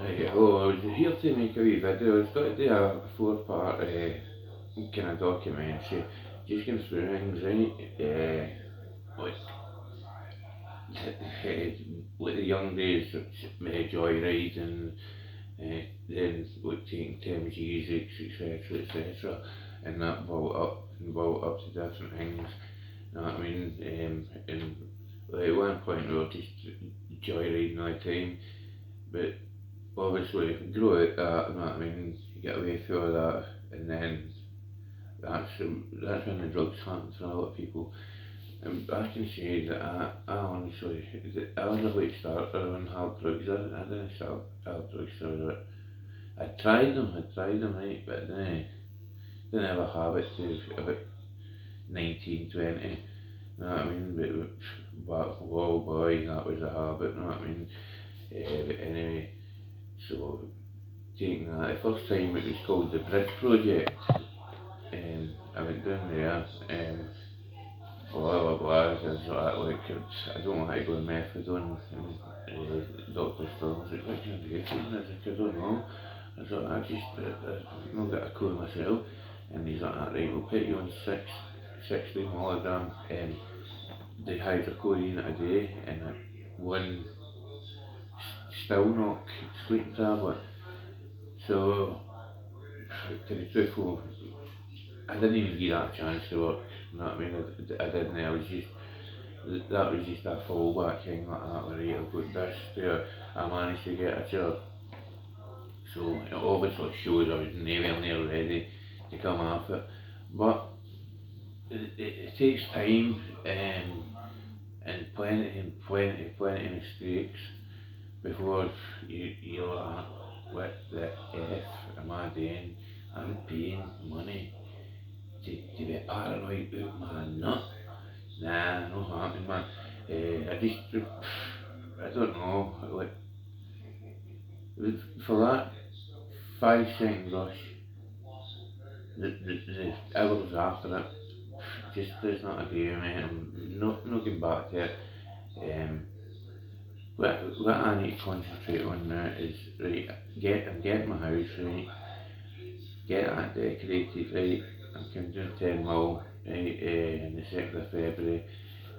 Oh, I was here to make a wee video. It's got to do a four-part kind of documentary, just going through things, right? Like, like the young days, joyriding, then like taking Thames Music, etc., etc., and that built up to different things. You know what I mean? And like, at one point we were just joyriding all the time, but obviously grow out that, you know what I mean? You get away from all that, and then that's when the drugs happen for a lot of people. And I can say that I honestly, I was a late starter on hard drugs. I didn't start hard drugs till I tried them, right, but didn't have a habit to about 19, 20. You know what I mean? But whoa boy, that was a habit, you know what I mean? But anyway, so taking that, the first time it was called the Bridge Project, I went down there, blah blah blah, and so I like, I don't want to go on methadone, and Dr. Storm was like, what can I do for you? And I was like, I don't know. I thought, I've not got a clue myself. And he's like, right, we'll put you on 60 milligram dihydrocodeine a day, and one still knock sleeping tablet. So, to be truthful, I didn't even give that a chance to work. You know what I mean? I didn't. I was just that was just a fallback thing like that. Where I've got this there. I managed to get a job. So it obviously shows I was nowhere near ready to come off it. But it takes time and plenty mistakes before you're like, what the F am I doing? I'm paying money to be paranoid about my nut. Nah, no happening, man. I don't know, like, for that 5 second rush, the hours after it, just does not agree with me. I'm not going back to it. Um, what I need to concentrate on now is, right, I'm getting my house right, get that decorated right, I'm coming doing 10 mil, right, in the 2nd of February.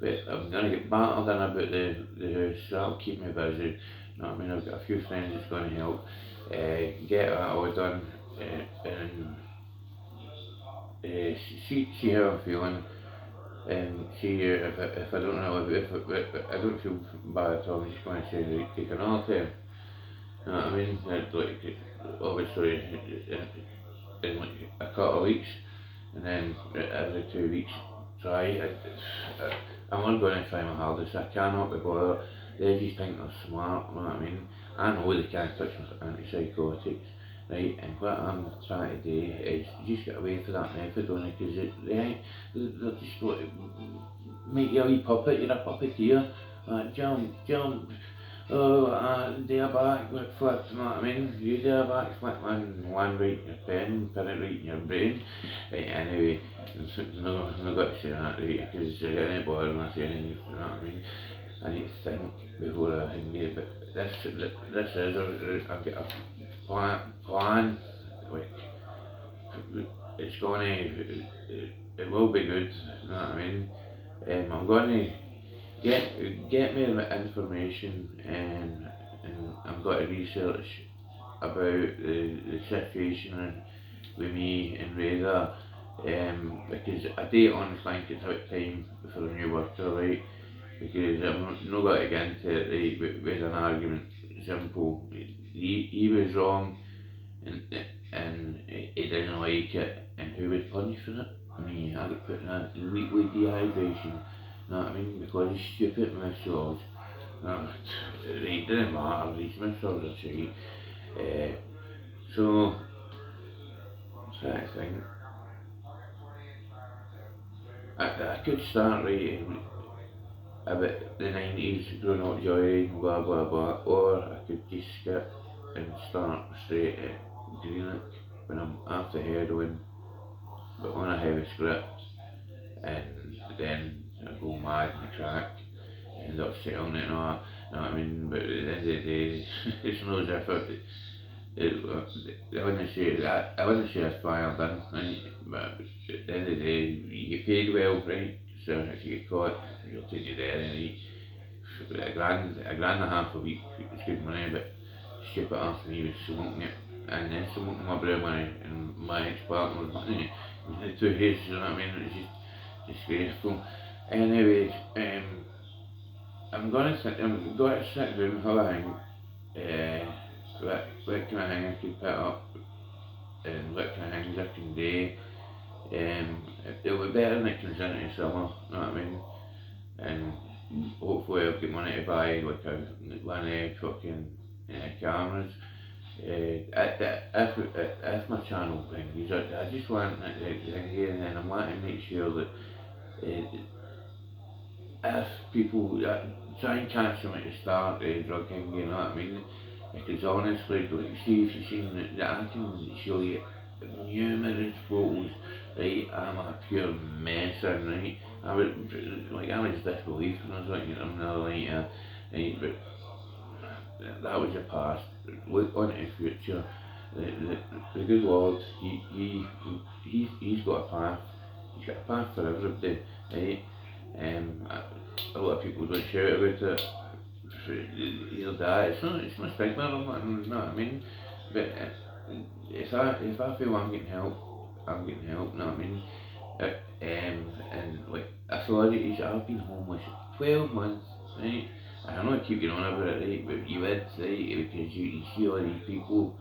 But I'm gonna get battered in about the house, so that'll keep me busy. You know what I mean? I've got a few friends that's gonna help. Get that all done, and see how I'm feeling, and see if I don't know if I don't feel bad at all. I'm just going to say like, take another time. You know what I mean? Like, obviously in like a couple of weeks, and then every 2 weeks try. I'm not going to try my hardest. I cannot be bothered. They just think they're smart, you know what I mean? I know they can't touch my antipsychotics, right? And what I'm trying to do is just get away from that methadone, because they're just like, make you a wee puppet, you're a puppeteer. Jump, oh, do a backflip flip, you know what I mean? You do a backflip, man, one right in your pen, put it right in your brain. Right, anyway, no got to say that, right, because I ain't bothered when I say anything, you know what I mean? I need to think before I can get, but this is I've got a plan, like, it's gonna, it will be good, you know what I mean? I'm gonna get me the information, and I'm going to research about the situation with me and Radar, because I do honestly think it's out time for a new worker, right? Because I'm not going to get into it, right, with an argument. Simple. He was wrong, and he didn't like it, and who was punished for it? Me. I got put in a weekly dehydration. You know what I mean? Because he's stupid myself. No, it didn't matter. He's myself a shite. Uh, so, I think I could start writing about the 90s, growing up joyriding, blah blah blah, or I could just skip and start straight at Greenock when I'm after heroin, but on a heavy script, and then I go mad in the crack, end up selling it and all that. You know what I mean? But at the end of the day, it's not as if I wouldn't say that. I wouldn't say it's fire done, right? But at the end of the day, you get paid well, right? So if you get caught, you'll take you there and a grand and a half a week is good money, but ship it off me was smoking it, and then smoking my brother money and my ex-partner's money. The two his, you know what I mean? It was just disgraceful. Anyway, I'm going to sit down, have a hang. What kind of hang I could put up, and what kind of hangs I can do. It'll be better when it comes into summer, you know what I mean? And hopefully I'll get money to buy like one fucking cameras. If my channel brings, I just want it here, and then I want to make sure that if people try and catch them at the start, drug king, you know what I mean? Because honestly, like, see if you've seen that I can show you numerous photos, right? I'm a pure mess, right? I was disbelief when I was looking at them the other night, right? But that was the past. Look on to the future. The good Lord, he's got a path. He's got a path for everybody, right? A lot of people don't shout about it. He'll die. It's not stigma or nothing, you know what I mean? But if I feel I'm getting help, I'm getting help, you know what I mean? And like authorities, I've been homeless 12 months, right? I know I keep going on about it, right? But you would, right? Because you see all these people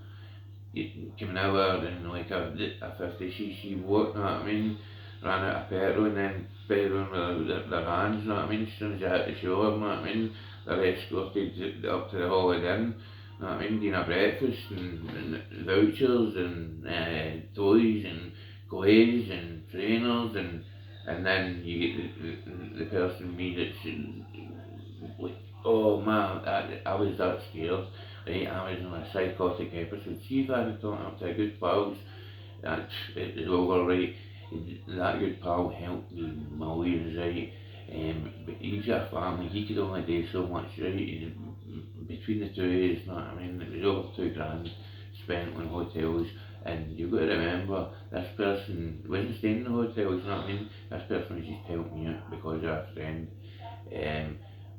coming over and like a 50cc walk, you know what I mean? Ran out of petrol and then petrol with their hands, you know what I mean? As soon as I hit the shore, you know what I mean? They're escorted up to the Holiday Inn, you know what I mean? Doing a breakfast and vouchers and toys and glaze and trainers and then you get the person me that's like, oh man, I was that scared, right? I was in a psychotic episode. See if I hadn't talked up to a good pals, it was over, right? That good pal helped me millions, right? But he's a family, he could only do so much, right? And between the two of us, you know what I mean? It was over 2 grand spent on hotels, and you've got to remember, this person wasn't staying in the hotels, you know what I mean? This person was just helping me out because of a friend.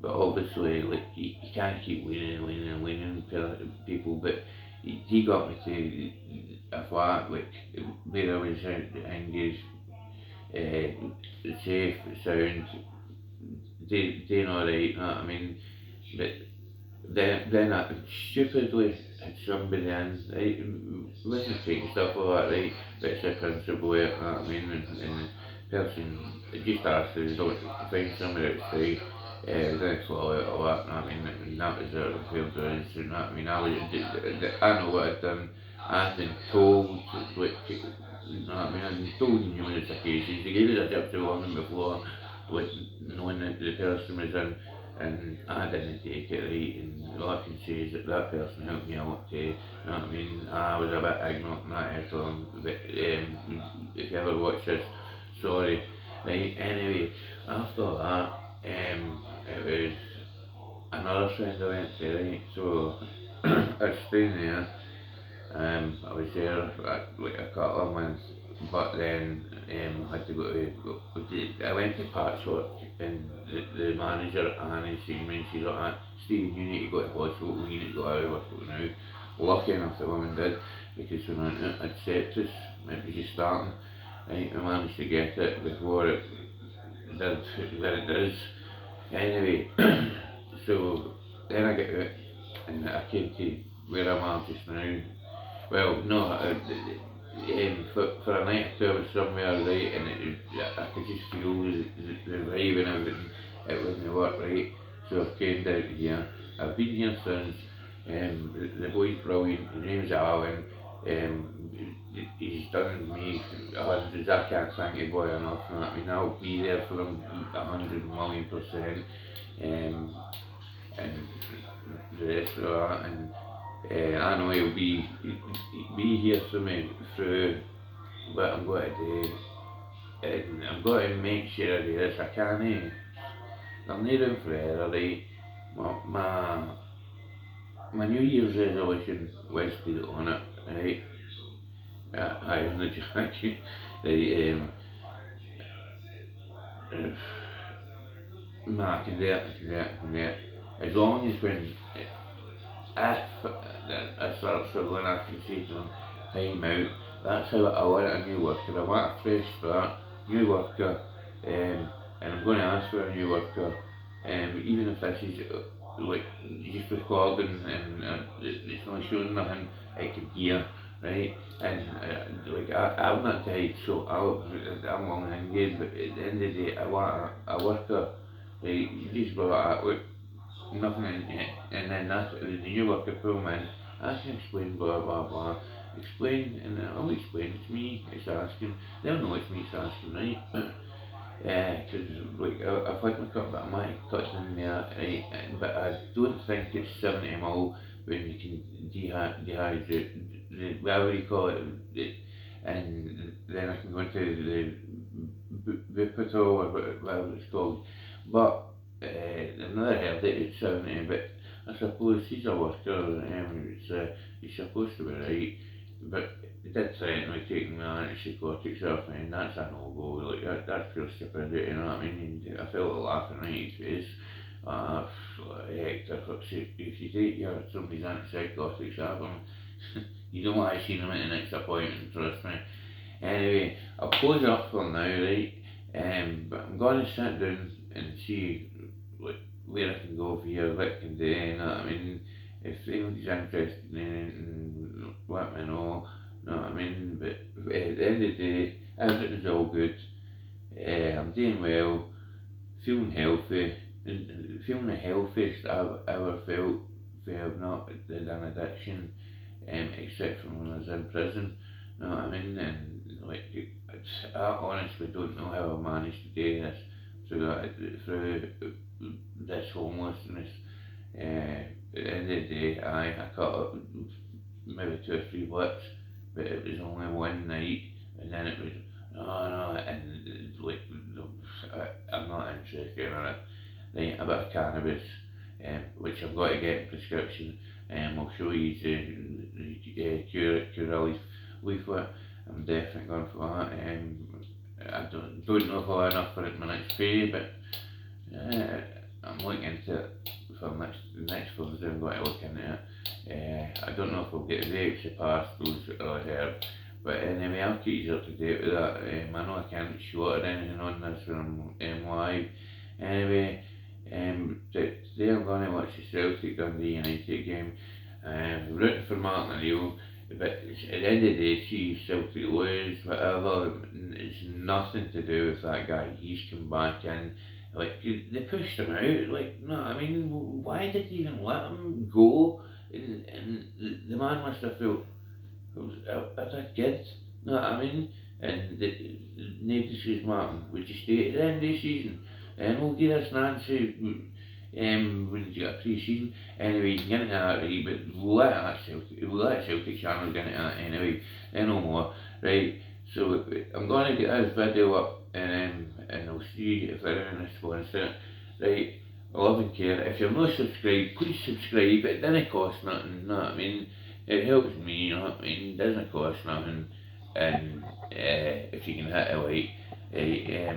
But obviously, like, you can't keep winning people, but he got me to a flat, like, where I was engaged, safe, sound, doing alright, you know what I mean? But then I stupidly had somebody in, right, wasn't taking stuff like that, right, but it's a principle, you know what I mean, and the person just asked us to find somewhere outside, then follow it all that, you know what I mean, and that was it, failed to us, you know what I mean, I know what I'd done, I'd been told, like, you know what I mean, I'd been told in numerous occasions, they gave us a tip to warning before, like, knowing that the person was in, and I didn't take it right, and all I can say is that that person helped me a lot too, you know what I mean? I was a bit ignorant in that area, but if you ever watch this, sorry. Right, anyway, after that, it was another friend I went to, right, so I was staying there, I was there for like a couple of months, but then I had to I went to Patchwork, and the manager Annie seen me and she's like, Stephen, you need to go to hospital, you need to go out of hospital now. Lucky enough the woman did, because when I had sepsis, it was just starting, right, I managed to get it before it did what it does. Anyway, so then I get out, and I came to where I'm at just now. Well, no, for a night or two I was somewhere, right, and I could just feel the vibe and everything, it wouldn't work, right, so I've came down here, I've been here since, the boy's brilliant, his name's Alan, he's done me hundreds, I can't thank the boy enough, you know what I mean, I'll be there for him 100,000,000%, and the rest of that, and I know he'll be here for me through what I'm going to do, and I'm going to make sure I do this. I can't, I'm not room for error, right? Well, my New Year's resolution was to get on it, right? I on the jacket, right? No, I can do it, I can do it, I can do it. As long as when, if I start struggling, I can say to them, time out. That's how I want a new worker. I want a fresh start, new worker, and I'm going to ask for a new worker. Even if this is like just recording and it's not showing nothing, I can hear, right? And like I'm not tired, so I'm long-winded, but at the end of the day, I want a worker. Right? You just go like that, nothing in it, and then that's the new worker pull in. I can explain blah blah blah. Explain, and I'll explain. It's me. It's asking. They'll know it's me. It's asking, right? Yeah, because like I've had my cut, but I might cut in there, right? But I don't think it's 70 ml when you can dehydrate, whatever you call it, and then I can go into the Bupitol or whatever it's called. But I've never heard it. It's 70, but I suppose he's a worker. He's supposed to be right, but he did threaten me taking me on antipsychotics off me, and that's a no-go. Like that's pure stupidity, you know what I mean? And I felt like laughing right in his face. Heck, if you take somebody's antipsychotics off them, you don't want to see them at the next appointment, trust me. Anyway, I'll close it up for now, right? But I'm going to sit down and see like where I can go for here, what I can do, you know what I mean? If anybody's interested in anything, let me know, you know what I mean? But at the end of the day, everything's all good. I'm doing well, feeling healthy, and feeling the healthiest I've ever felt for have not had an addiction, except for when I was in prison, you know what I mean? And like, I honestly don't know how I managed to do this through this homelessness. At the end of the day, I cut up maybe 2 or 3 blips, but it was only one night, and then it was, oh no, and like, I'm not interested in it. Right, a bit of cannabis, which I've got to get a prescription, I'll show you the Curaleaf leaflet. I'm definitely going for that. I don't know if I'll have enough for it in my next pay, but I'm looking into it for next Thursday. I'm going to look into it. I don't know if I'll get the extra pass, those I heard. But anyway, I'll keep you up to date with that. I know I can't show it or anything on this when I'm live. Anyway, today I'm going to watch the Celtic Dundee United game. Rooting for Martin O'Neill, but at the end of the day, see Celtic lose, whatever, it's nothing to do with that guy. He's come back in, like, they pushed him out, like, no, I mean, why did they even let him go? And the man must have felt, as a kid, you know what I mean? And nobody says, Martin, would you stay at the end of the season? And we'll give us Nancy, when you got pre-season. Anyway, you can get into that, right? But we'll let Celtic channel get into that anyway, no more, right? So I'm going to get this video up, and I'll see if anyone responds to it, right? I love and care. If you're not subscribed, please subscribe. It doesn't cost nothing, you know what I mean? It helps me, you know what I mean? It doesn't cost nothing. And if you can hit a like,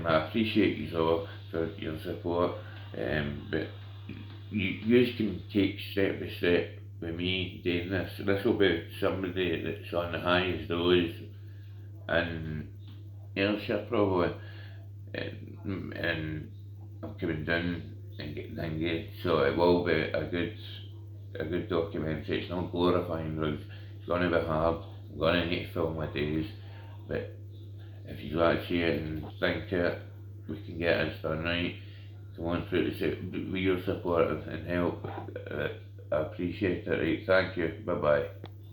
I appreciate you all for your support. But you can take step by step with me doing this. This will be somebody that's on the highest lows in Ayrshire probably, and I'm coming down and getting Dinghy, so it will be a good documentary. It's not glorifying drugs. It's going to be hard. I'm going to need to film my days, but if you like to see it and think it, we can get this done right. Come on through to say, with your support and help. I appreciate it. Right. Thank you. Bye bye.